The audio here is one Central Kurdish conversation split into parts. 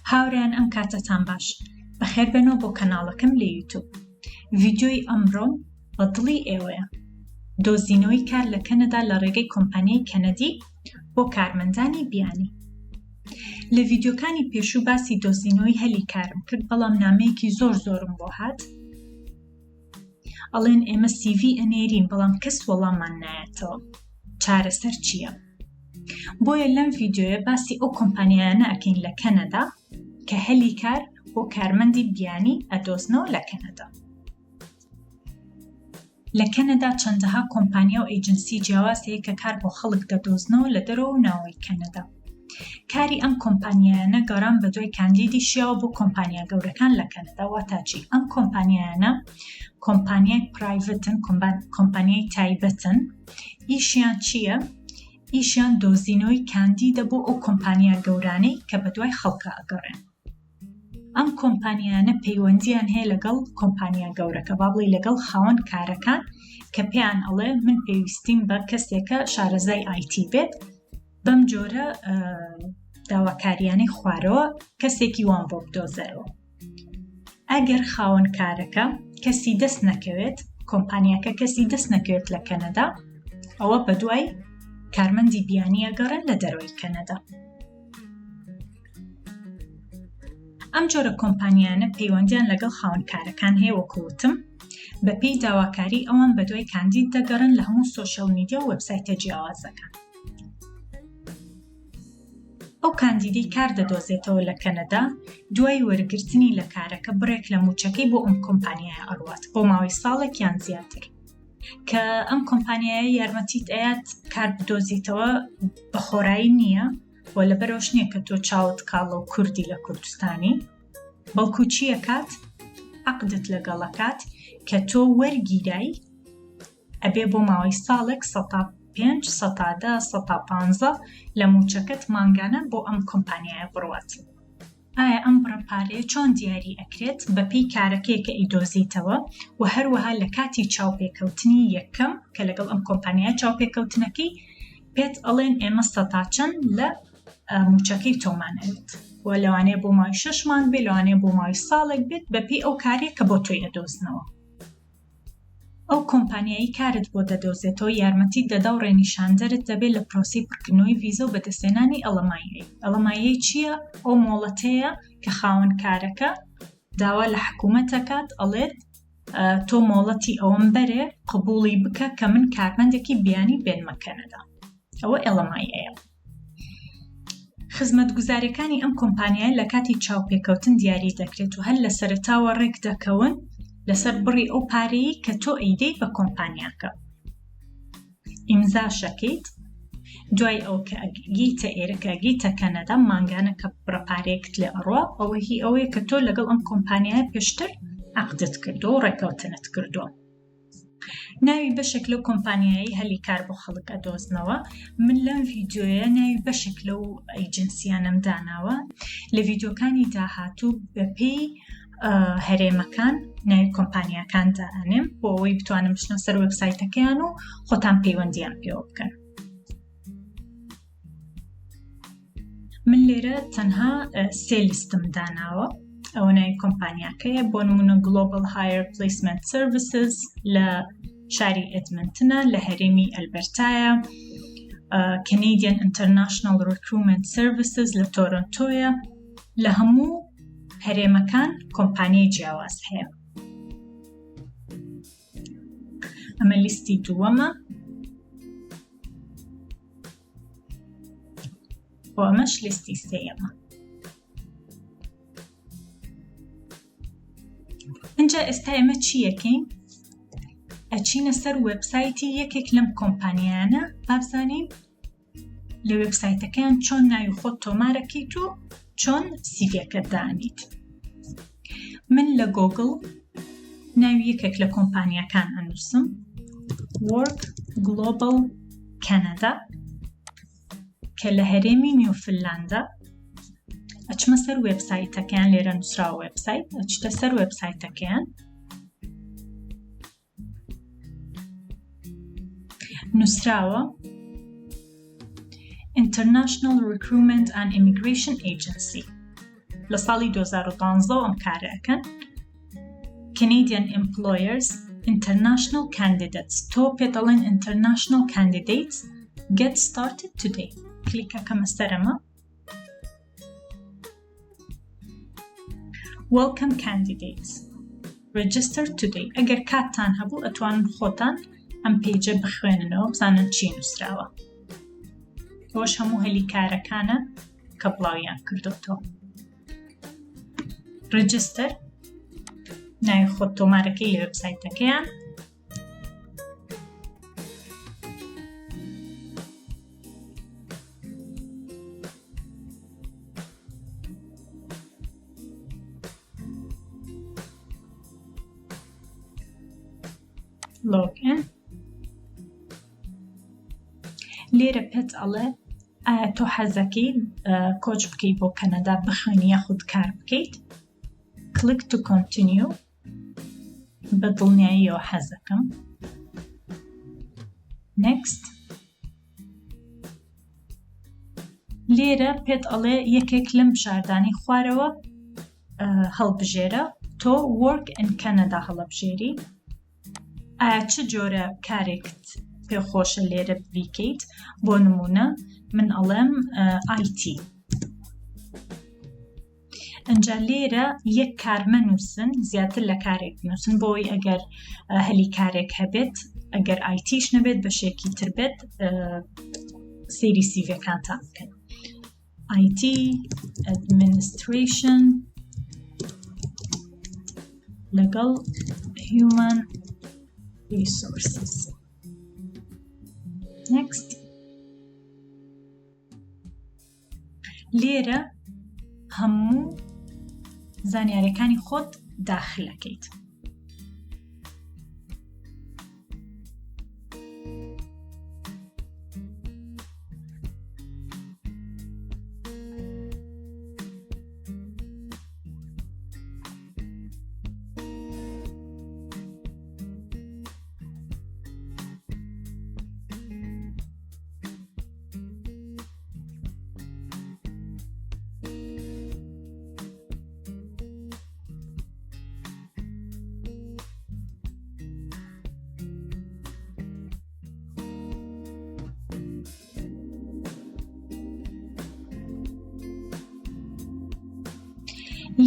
هاوڕێیان ئەم کاتتان باش بەخێربێنەوە بۆ کەناڵەکەم لە یوتیوب. ڤیدیۆی ئەمڕۆم بە دڵی ئێوەیە. دۆزینەوەی کار لە کەنەدا لە ڕێگای کۆمپانیای کەنەدی بۆ کارمەندانی بیانی. لە ڤیدیۆکانی پێشوو باسی دۆزینەوەی هەلی کارم کرد، بەڵام نامەیەکی زۆرم بۆ هات. ئەڵێن ئێمە CV ئەنێرین بەڵام کەس وەڵاممان نایەتەوە. چارەسەر چییە؟ بۆیە لەم ڤیدیۆیە باسی ئەو کۆمپانیایانە ئەکەین لە کەنەدا کە هەلی کار بۆ کارمەندی بیانی ئەدۆزنەوە لە کەنەدا. لە کەنەدا چەندەها کۆمپانیا و ئەیجینسی جیاواز هەیە کە کار بۆ خەڵک دەدۆزنەوە لە دەرەوە و ناوەوەی کەنەدا. کاری ئەم کۆمپانیایانە گەڕان بە دوای کاندیدی شیاوە بۆ کۆمپانیا گەورەکان لە کەنەدا. واتە چی؟ ئەم کۆمپانیایانە کۆمپانیای پرایڤەتن، کۆمپانیای تایبەتن. ئیشیان چییە؟ ئیشیان دۆزینەوەی کاندیدە بۆ ئەو کۆمپانیا گەورانەی کە بە دوای خەڵکە ئەگەڕێن. ئەم کۆمپانیایانە پەیوەندیان هەیە لەگەڵ کۆمپانیا گەورەکە، با بڵێ لەگەڵ خاوەن کارەکان کە پێیان ئەڵێ من پێویستیم بە کەسێکە شارەزای IT بێت، بەم جۆرە داواکاریانەی خوارەوە کەسێکی وان بۆ بدۆزەرەوە. ئەگەر خاوەن کارەکە کەسی دەست نەکەوێت، کۆمپانیاکە کەسی دەست نەکەوێت لە کەنەدا، ئەوە بە دوای کارمەندی بیانی ئەگەڕێن لە دەرەوەی کەنەدا. ئەم جۆرە کۆمپانیانە پەیوەندیان لەگەڵ خاوەن کارەکان هەیە، وەکوتم بە پێی داواکاری ئەوان بە دوای کاندید دەگەڕن لە هەموو سۆشیال میدیا و وێبسایتە جیاوازەکان. ئەو کاندیدی کار دەدۆزێتەوە لە کەنەدا، دوای وەرگرتنی لە کارەکە بڕێک لە موچەکەی بۆ ئەم کۆمپانیای ئەڕوات بۆ ماوەی ساڵێک یان زیاتر، کە ئەم کۆمپانیای یارمەتیت ئەیات کار بدۆزیتەوە بە خۆرایی نییە، و لەبەرەوەش نییە کە تۆ چاوت کاڵە و کوردی لە کوردستانی، بەڵکو چییە کات؟ عەقدت لەگەڵەکات کە تۆ وەرگیرای ئەبێ بۆ ماوەی ساڵێک 105 110 115 لە موچەکەت مانگانە بۆ ئەم کۆمپانیایە بڕوات. ئایا ئەم بڕەپارەیە چۆن دیاری ئەکرێت؟ بەپێی کارەکەی کە ئیدۆزیتەوە و هەروەها لە کاتی چاوپێکەوتنی یەکەم کە لەگەڵ ئەم کۆمپانیای چاوپێکەوتنەکەی پێت ئەڵێن ئێمە سەتاچەند لە موچەکەی تۆمانەوێت، و لەوانەیە بۆ ماوەی 6 مانگ بێت، لەوانەیە بۆ ماوەی ساڵێک بێت، بەپێی ئەو کارێک کە بۆ تۆی ئەدۆزنەوە. ئەو کۆمپانیایی کارت بۆ دەدۆزێتەوە یارمەتی دەدا و ڕێنیشاندەرت دەبێت لە پرۆسی پڕکردنەوەی ڤیزە و بەدەستێنانی ئەڵەماییەی. ئەڵەماییەی چییە؟ ئەو مۆڵەتەیە کە خاوەن کارەکە داوا لە حکوومەتەکات، ئەڵێت تۆ مۆڵەتی ئەوەم بەرێ قبوڵی بکە کە من کارمەندێکی بیانی بێنمە کەنەدا. ئەوە ئەڵەماییەیە. خزمەتگوزاریەکانی ئەم کۆمپانیای لە کاتی چاوپێکەوتن دیاری دەکرێت و هەر لە سەرەتاوە ڕێک دەکەون لەسەر بڕی ئەو پارەیە کە تۆ ئەیدەی بە کۆمپانیاکە. ئیمزاشەکەیت، دوای ئەو کە ئەگیتە ئێرەکە ئەگیتە کەنەدا مانگانە کە بڕەپارەیەکت لێ ئەڕوا، ئەوە هی ئەوەیە کە تۆ لەگەڵ ئەم کۆمپانیایە پێشتر عەقدت کردووە و ڕێکەوتنت کردووە. ناوی بەشێک لەو کۆمپانیایی هەلی کار بۆ خەڵک ئەدۆزنەوە. من لەم ڤیدیۆیە ناوی بەشێک لەو ئەیجینسیانەم داناوە. لە ڤیدیۆکانی داهاتوو بەپێی هەرێمەکان ناوی کۆمپانیاکان دائەنێم بۆ ئەوەی بتوانم بچنە سەر وێبسایتەکەیان و خۆتان پەیوەندیان پێوە بکەن. من لێرە تەنها 3 لیستم داناوە. ئەوە ناوی کۆمپانیاکەیە، بۆ نمونە Global Hire Placement Services لە شاری ئەدمنتنە لە هەرێمی ئەلبەرتایە، Canadian International Recruitment Services لە تۆرۆنتۆیە. لە هەموو هەرێمەکان کۆمپانیای جیاواز هەیە. ئەمە لیستی دووەمە، و ئەمەش لیستی سێیەمە. اینجا ئێستا ئێمە چی یەکەین؟ ئەچینە سەر وێبسایتی یەکێک لەم کۆمپانیایانە، بابزانین لە وێبسایتەکەیان چۆن ناوی خۆت تۆمارەکەیت و چۆن سیڤیەکەت دانیت. من لە گۆگڵ ناوی یەکێک لە کۆمپانیاکان ئەنووسم، Work Global Canada، کە لە هەرێمی نیوفنلاندا. ئەچمە سەر وێبسایتەکەیان، لێرە نووسراوە وێبسایت، ئەچتە سەر وێبسایتەکەیان، نووسراوە International Recruitment and Immigration Agency. لە ساڵی 2015 ئەم کارەکەن. Canadian employers international candidates تۆ پێ دەڵێن international candidates get started today. کلیکەکەمە سەرەمە. Welcome candidates. Register today. ئەگەر کاتتان هەبوو ئەتوانن خۆتان ئەم پێیجە بخوێننەوە بزانن چی نووسراوە. ئەوەش هەموو هەلی کارەکانە کە بڵاویان کردوتەوە. Register ناوی خۆت تۆمارەکەی لە وێبسایتەکەیان. login. لێرە پێت ئەڵێ ئایا تۆ حەزەکەی کۆچ بکەیت بۆ کەنەدا بخوێنی یاخود کار بکەیت. click to continue. بە دڵنیاییەوە حەزەکەم. next. لێرە پێت ئەڵێ یەکێک لەم بژاردانی خوارەوە هەڵبژێرە. تۆ work in Canada هەڵەبژێری. ئایا چ جۆرە کارێکت پێخۆشە لێرە بیکەیت؟ بۆ نمونە من ئەڵێم IT. ئەنجا لێرە یەک کارمە نووسن زیاتر لە کارێک نووسن بۆی ئەگەر هەلی کارێک هەبێت ئەگەر ITش نەبێت بەشێکی تر بێت سەیری سیڤەکانتان بکەن. IT administration لەگەڵ human resources. next. لێرە هەموو زانیاریەکانی خۆت داخلەکەیت.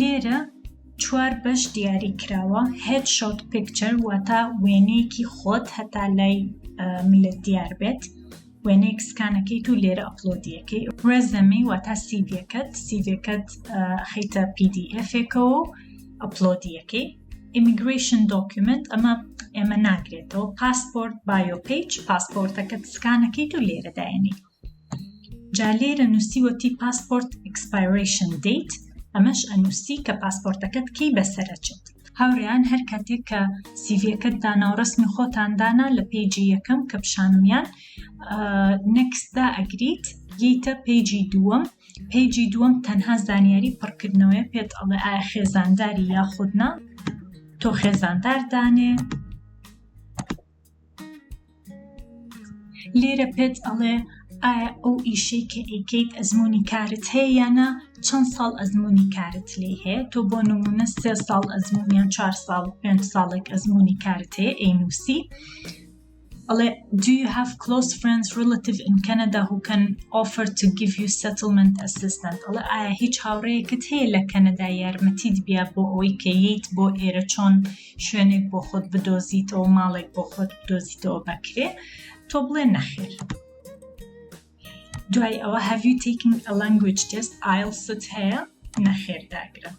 لێرە 4 بەش دیاری کراوە. headshot picture واتە وێنەیەکی خۆت هەتا لای ملت دیار بێت. وێنەیەک سکانەکەیت و لێرە ئەپلۆدیەکەی. resume واتە سیڤەکەت. سیڤەکەت خەیتە PDF-ێکەوە و ئەپلۆدیەکەی. immigration document ئەمە ئێمە ناگرێتەوە. passport bio page پاسپۆرتەکەت سکانەکەیت و لێرە داێنی. جا لێرە نووسیوەتی passport expiration date. ئەمەش ئەنووسی کە پاسپۆرتەکەت کەی بەسەرەچێت. هاوڕێیان هەر کاتێک کە سیڤەکەت دانا و ڕسمی خۆتان دانا لە پێیجی یەکەم کە پیشانمیان نەکسدا ئەگریت گیتە پێیجی دووەم. پێیجی دووەم تەنها زانیاری پڕکردنەوەی پێت ئەڵێ ئایا خێزانداری یاخودنا. تۆ خێزاندار دانێ. لێرە پێت ئەڵێ ئایا ئەو ئیشەی کە ئەیکەیت ئەزموونی کارت هەیە یانە چەند ساڵ ئەزموونی کارت لێ هەیە. تۆ بۆ نمونە 3 ساڵ ئەزموونیان 4 ساڵ 5 ساڵێک ئەزموونی کارت هەیە ئەینووسی. ئەڵێ do you have close friends relative in Canada who can offer to give you settlement assistance. ئەڵێ ئایا هیچ هاوڕێیەکت هەیە لە کەنەدا یارمەتیت بیا بۆ ئەوەی کە ییت بۆ ئێرە چۆن شوێنێک بۆ خۆت بدۆزیتەوە ماڵێک بۆ خۆت بدۆزیتەوە بەکرێ. تۆ بڵێ نەخێر. دوای ئەوە have you taken a language test IELTS هەیە؟ نەخێر داگرە.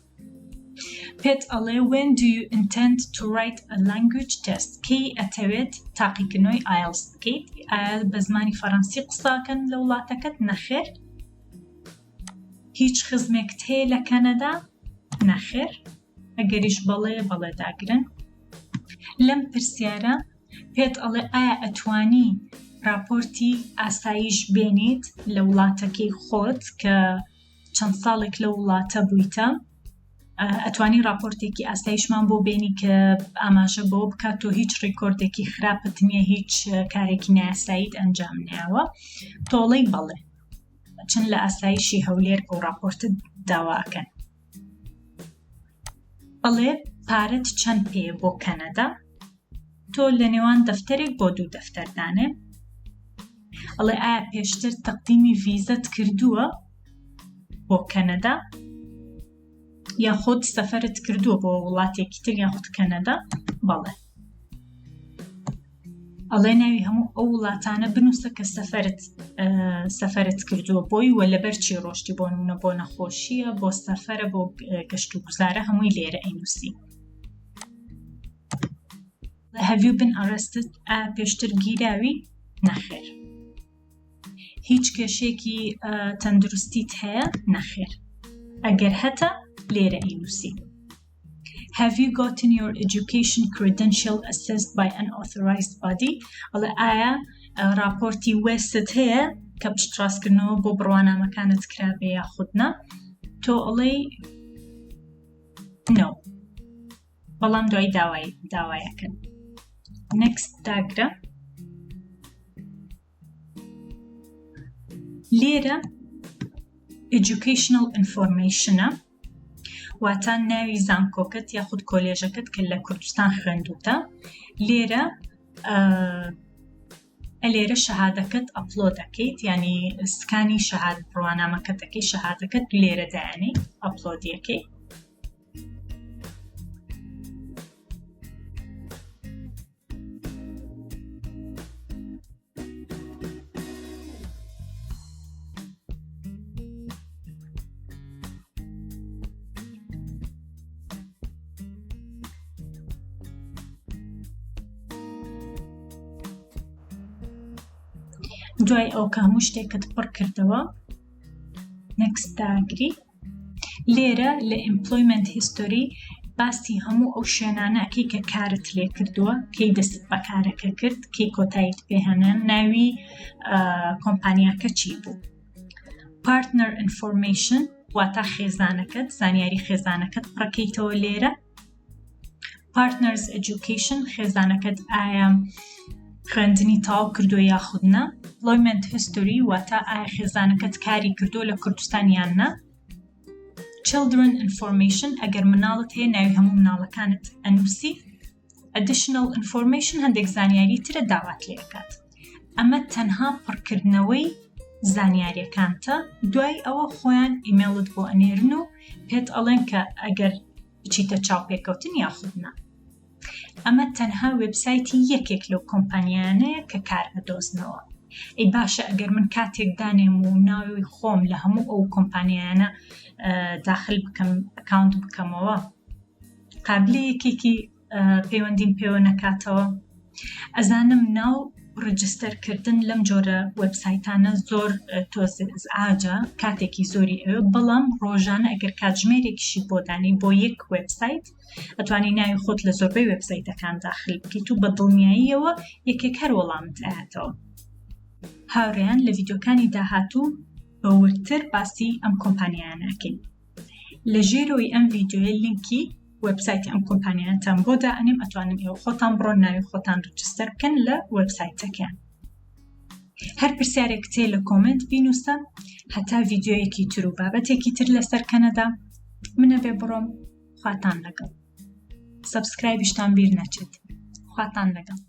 پێت ئەڵێ when do you intend to write a language test؟ کەی ئەتەوێت تاقیکردنەوەی IELTS بکەیت؟ ئایا بە زمانی فەڕەنسی قساکەن لە وڵاتەکەت؟ نەخێر. هیچ خزمێکت هەیە لە کەنەدا؟ نەخێر. ئەگەریش بەڵێ داگرن. لەم پرسیارە پێت ئەڵێ ئایا ئەتوانی راپۆرتی ئاسایش بێنیت لە وڵاتەکەی خۆت کە چەند ساڵێک لە وڵاتە بوویتە. ئەتوانی راپۆرتێکی ئاسایشمان بۆ بێنی کە ئاماژە بۆ بکات تۆ هیچ ڕێکۆردێکی خراپت نییە هیچ کارێکی نایاساییت ئەنجام ناوە. تۆڵەی بەڵێ چەند لە ئاسایشی هەولێر بۆ راپۆرتت داواکەن. ئەڵێ پارەت چەند پێیە بۆ کەنەدا، تۆ لە نێوان دەفتەرێک بۆ 2 دەفتەردانێ، ئەڵێ ئایا پێشتر تەقدیمی ڤیزەت کردووە بۆ کەنەدا یاخود سەفەرت کردووە بۆ وڵاتێکی تر یاخود کەنەدا؟ بەڵێ. ئەڵێ ناوی هەموو ئەو وڵاتانە بنووسە کە سەفەرت کردووە بۆی وە لەبەر چی ڕۆشتی، بۆ نمونە بۆ نەخۆشیە، بۆ سەفەرە، بۆ گەشت و گوزارە، هەمووی لێرە ئەینووسی. Have you been arrested؟ پێشتر گیراوی؟ نەخێر. هیچ کێشێکی تەندروستیت هەیە؟ نەخێر. ئەگەر هەتە لێرە ئەینووسی. Have you gotten your education credential assessed by an authorized body؟ ئەڵێ ئایا راپۆرتی وێست هەیە کە پشتڕاستکردنەوە بۆ بڕوانامەکانت کرابێ یاخود نا؟ تۆ ئەڵێ no، بەڵام دوای داوایەکەن. next داگرە. لێرە educational informationە، واتە ناوی زانکۆکت یاخود کۆلێژەکەت کە لە کوردستان خوێندوتە. لێرە شەهادەکەت ئەپلۆد دەکەیت، یعنی سکانی شەهادە بڕوانامەکەت دەکەی، شەهادەکەت لێرە دایانەی ئەپلۆدیەکەی. دوای ئەو کە هەموو شتێکت پڕ کردەوە next داگری. لێرە لە employment history باسی هەموو ئەو شوێنانەکەی کە کارت لێ کردووە، کەی دەست بە کارەکە کرد، کەی کۆتاییت پێهێنان، ناوی کۆمپانیاکە چی بوو. partner information واتە خێزانەکەت، زانیاری خێزانەکەت پڕەکەیتەوە لێرە. partners education خێزانەکەت ئایا خوێندنی تاو کردو یاخود نا. employment history واتە ئایا خێزانەکەت کاری کردو لە کوردستان یان نا. children information ئەگەر مناڵت هەیە ناوی هەموو مناڵەکانت ئەنووسی. additional information هەندێک زانیاری ترە داوات لێ دەکات. ئەمە تەنها پڕکردنەوەی زانیاریەکانتە. دوای ئەوە خۆیان ئیمێڵت بۆ ئەنێرن و پێت ئەڵێن کە ئەگەر بچیتە چاوپێکەوتن یاخود نا. ئەمە تەنها وێبسایتی یەکێک لەو کۆمپانیایانەیە کە کار بدۆزنەوە. ئەی باشە ئەگەر من کاتێک دانێم و ناوی خۆم لە هەموو ئەو کۆمپانیایانە داخل بکەم، ئەکاونت بکەمەوە، قابلە یەکێکی پەیوەندیم پێوە نەکاتەوە. ئەزانم ناو ڕجستەرکردن لەم جۆرە وێبسایتانە زۆر ئاجە، کاتێکی زۆری ئەوە، بەڵام ڕۆژانە ئەگەر کاتژمێرێکیشی بۆ دانی بۆ یەک وێبسایت ئەتوانی ناوی خۆت لە زۆربەی وێبسایتەکان داخل بکەیت و بە دڵنیاییەوە یەکێک هەر وەڵامت ئاەتەوە. هاوڕێیان لە ڤیدیۆکانی داهاتوو بە ورتر باسی ئەم کۆمپانیایانەکەین. لە ژێرەوەی ئەم ڤیدیۆیە لینکی وێبسایتی ئەم کۆمپانیایانتان بۆ دائەنێم، ئەتوانن ئێوە خۆتان بڕۆن ناوی خۆتان ڕجستەر بکەن لە وێبسایتەکەیان. هەر پرسیارێک تێ لە کۆمنت بینووسە، هەتا ڤیدیۆیەکی تر و بابەتێکی تر لەسەر کەنەدا منە بێ بڕۆم. خواتان لەگەڵ. سەبسکرایبیشتان بیر نەچێت. خواتان لەگەڵ.